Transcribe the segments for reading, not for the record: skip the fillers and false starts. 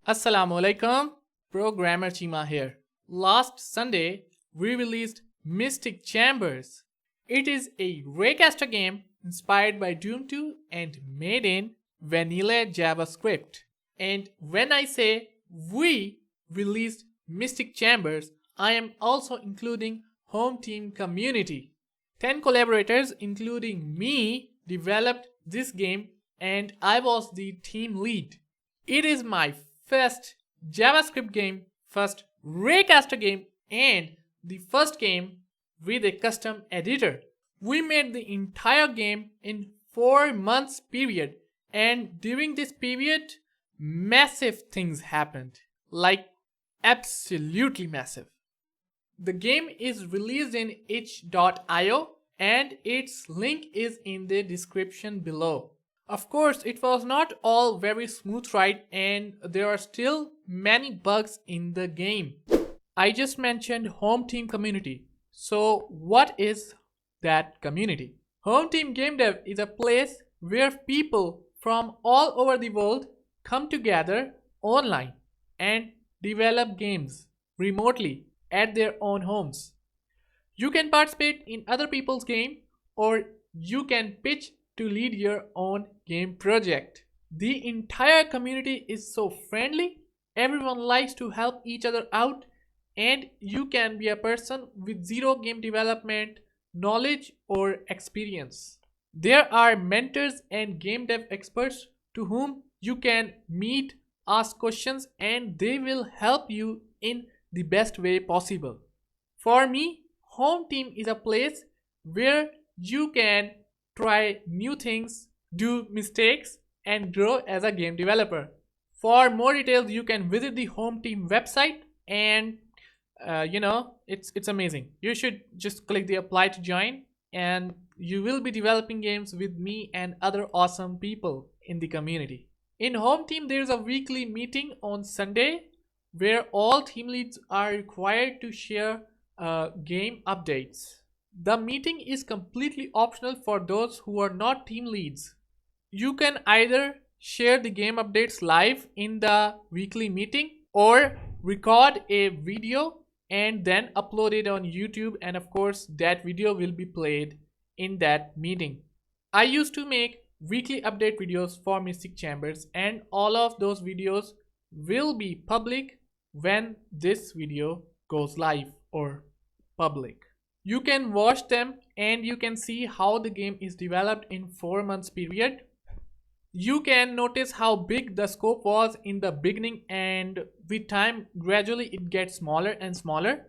Assalamu alaikum, programmer Cheema here. Last Sunday, we released Mystic Chambers. It is a Raycaster game inspired by Doom 2 and made in vanilla JavaScript. And when I say we released Mystic Chambers, I am also including HomeTeam community. 10 collaborators, including me, developed this game and I was the team lead. It is my first JavaScript game, first Raycaster game, and the first game with a custom editor. We made the entire game in 4 months period, and during this period, massive things happened. Like absolutely massive. The game is released in itch.io and its link is in the description below. Of course, it was not all very smooth ride and there are still many bugs in the game. I just mentioned HomeTeam community. So what is that community? HomeTeam GameDev is a place where people from all over the world come together online and develop games remotely at their own homes. You can participate in other people's game or you can pitch to lead your own game project. The entire community is so friendly, everyone likes to help each other out, and you can be a person with zero game development knowledge or experience. There are mentors and game dev experts to whom you can meet, ask questions, and they will help you in the best way possible. For me, HomeTeam is a place where you can try new things, do mistakes, and grow as a game developer. For more details, you can visit the HomeTeam website and it's amazing. You should just click the apply to join and you will be developing games with me and other awesome people in the community. In HomeTeam, there is a weekly meeting on Sunday where all team leads are required to share game updates. The meeting is completely optional for those who are not team leads. You can either share the game updates live in the weekly meeting or record a video and then upload it on YouTube, and of course that video will be played in that meeting. I used to make weekly update videos for Mystic Chambers and all of those videos will be public when this video goes live or public. You can watch them and you can see how the game is developed in 4 months period. You can notice how big the scope was in the beginning and with time gradually it gets smaller and smaller.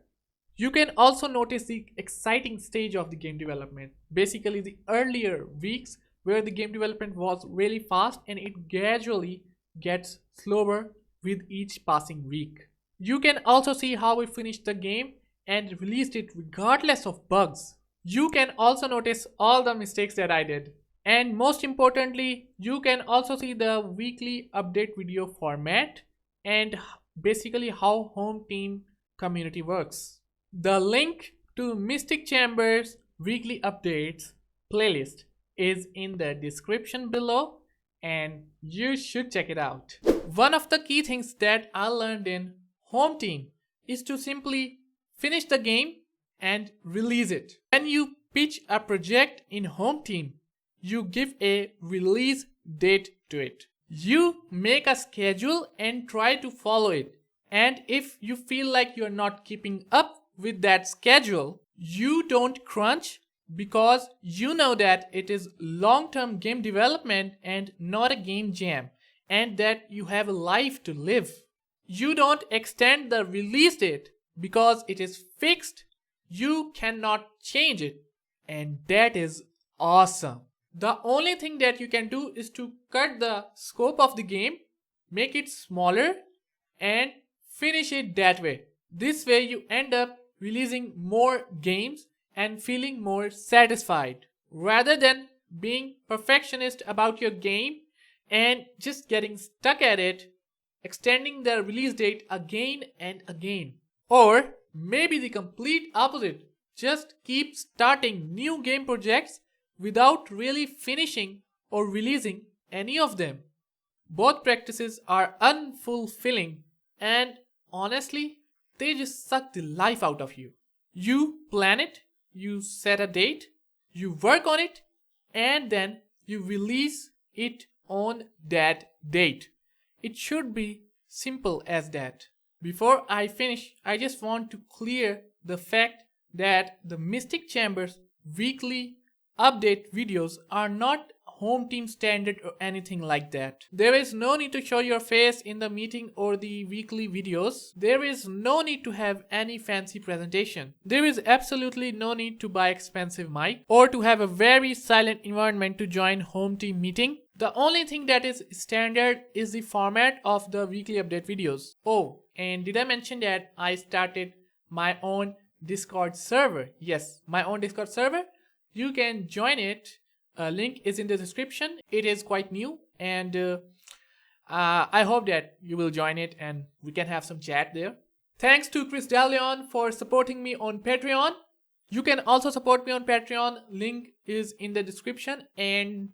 You can also notice the exciting stage of the game development. Basically the earlier weeks where the game development was really fast and it gradually gets slower with each passing week. You can also see how we finished the game and released it regardless of bugs. You can also notice all the mistakes that I did. And most importantly, you can also see the weekly update video format and basically how HomeTeam community works. The link to Mystic Chambers weekly updates playlist is in the description below and you should check it out. One of the key things that I learned in HomeTeam is to simply finish the game and release it. When you pitch a project in HomeTeam, you give a release date to it. You make a schedule and try to follow it. And if you feel like you're not keeping up with that schedule, you don't crunch because you know that it is long-term game development and not a game jam, and that you have a life to live. You don't extend the release date because it is fixed. You cannot change it, and that is awesome. The only thing that you can do is to cut the scope of the game, make it smaller, and finish it that way. This way you end up releasing more games and feeling more satisfied rather than being perfectionist about your game and just getting stuck at it, extending the release date again and again. Or maybe the complete opposite, just keep starting new game projects without really finishing or releasing any of them. Both practices are unfulfilling and honestly, they just suck the life out of you. You plan it, you set a date, you work on it, and then you release it on that date. It should be simple as that. Before I finish, I just want to clear the fact that the Mystic Chambers weekly update videos are not HomeTeam standard or anything like that. There is no need to show your face in the meeting or the weekly videos. There is no need to have any fancy presentation. There is absolutely no need to buy expensive mic or to have a very silent environment to join HomeTeam meeting. The only thing that is standard is the format of the weekly update videos. Oh, and did I mention that I started my own Discord server? Yes, my own Discord server. You can join it. Link is in the description. It is quite new and I hope that you will join it and we can have some chat there. Thanks to Chris DeLeon for supporting me on Patreon. You can also support me on Patreon. Link is in the description. And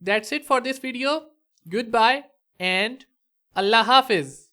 that's it for this video. Goodbye and Allah Hafiz.